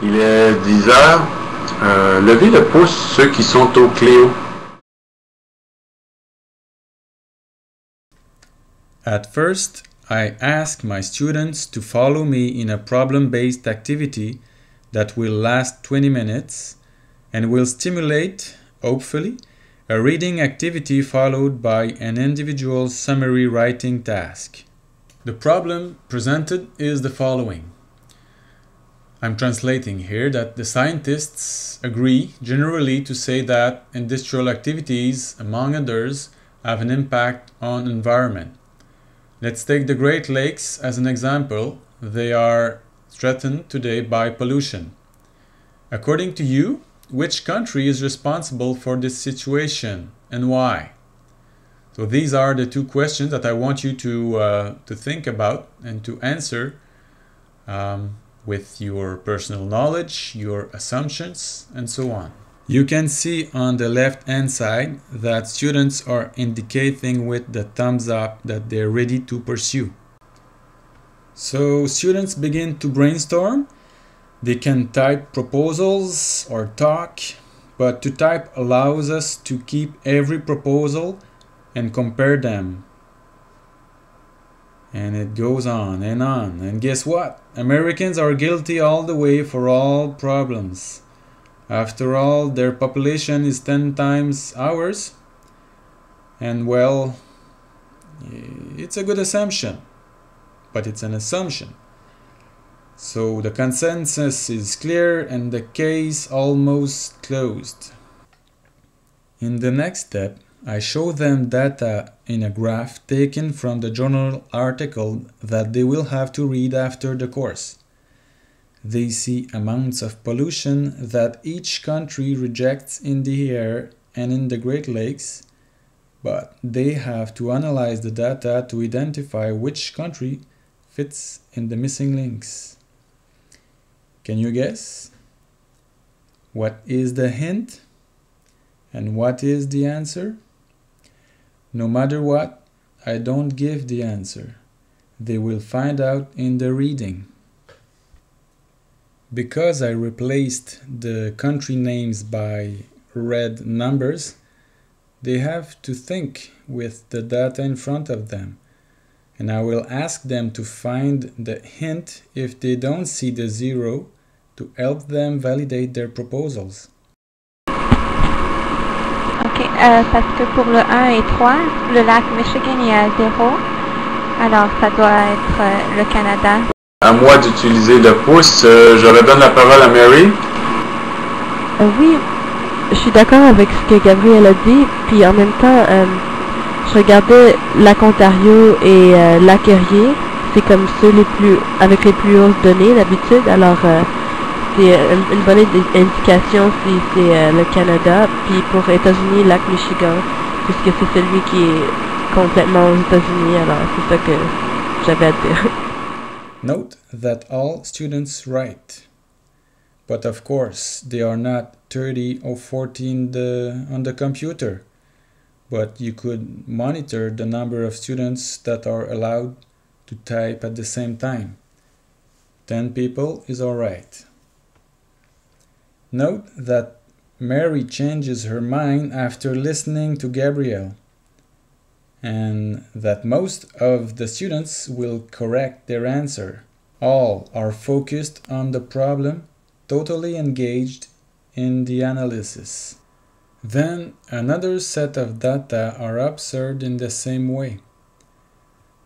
Il est 10 heures. Levez le pouce ceux qui sont au Cléo. At first, I ask my students to follow me in a problem-based activity that will last 20 minutes and will stimulate, hopefully, a reading activity followed by an individual summary writing task. The problem presented is the following. I'm translating here that the scientists agree generally to say that industrial activities, among others, have an impact on environment. Let's take the Great Lakes as an example. They are threatened today by pollution. According to you, which country is responsible for this situation and why? So these are the two questions that I want you to think about and to answer with your personal knowledge, your assumptions, and so on. You can see on the left-hand side that students are indicating with the thumbs up that they're ready to pursue. So students begin to brainstorm. They can type proposals or talk, but to type allows us to keep every proposal and compare them. And it goes on and on. And guess what? Americans are guilty all the way for all problems. After all, their population is 10 times ours. And well, it's a good assumption, but it's an assumption. So the consensus is clear and the case almost closed. In the next step, I show them data in a graph taken from the journal article that they will have to read after the course. They see amounts of pollution that each country rejects in the air and in the Great Lakes, but they have to analyze the data to identify which country fits in the missing links. Can you guess? What is the hint? And what is the answer? No matter what, I don't give the answer. They will find out in the reading. Because I replaced the country names by red numbers, they have to think with the data in front of them. And I will ask them to find the hint if they don't see the zero to help them validate their proposals. Ok, parce que pour le 1 et 3, le lac Michigan est à 0, alors ça doit être le Canada. À moi d'utiliser le pouce, je redonne la parole à Mary. Oui, je suis d'accord avec ce que Gabriel a dit, puis en même temps, je regardais lac Ontario et lac Erie, c'est comme ceux avec les plus hautes données d'habitude, alors c'est une bonne indication si c'est le Canada, puis pour États-Unis, lac Michigan, puisque c'est celui qui est complètement aux États-Unis, alors c'est ça que j'avais à dire. Note that all students write, but of course they are not 30 or 40 on the computer, but you could monitor the number of students that are allowed to type at the same time. 10 people is alright. Note that Mary changes her mind after listening to Gabriel, and that most of the students will correct their answer. All are focused on the problem, totally engaged in the analysis. Then another set of data are observed in the same way.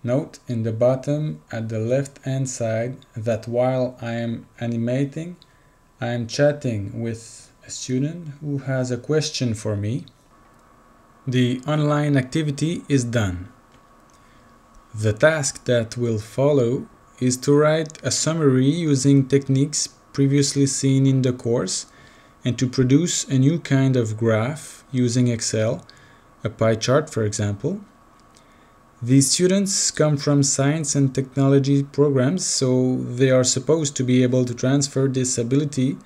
Note in the bottom at the left-hand side that while I am animating, I am chatting with a student who has a question for me. The online activity is done. The task that will follow is to write a summary using techniques previously seen in the course and to produce a new kind of graph using Excel, a pie chart for example. These students come from science and technology programs, so they are supposed to be able to transfer this ability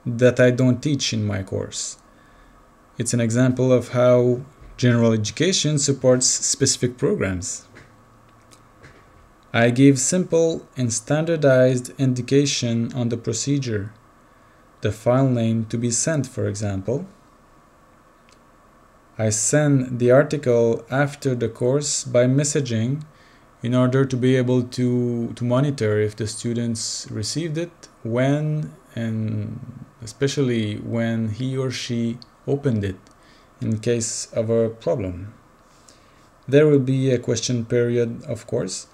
that I don't teach in my course. It's an example of how general education supports specific programs. I give simple and standardized indication on the procedure. the file name to be sent, for example. I send the article after the course by messaging in order to be able to monitor if the students received it, when, and especially when he or she opened it in case of a problem. There will be a question period, of course,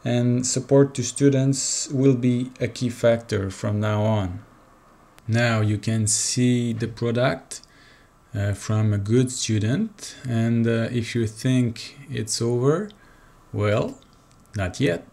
and support to students will be a key factor from now on. Now you can see the product from a good student, and if you think it's over, well, not yet.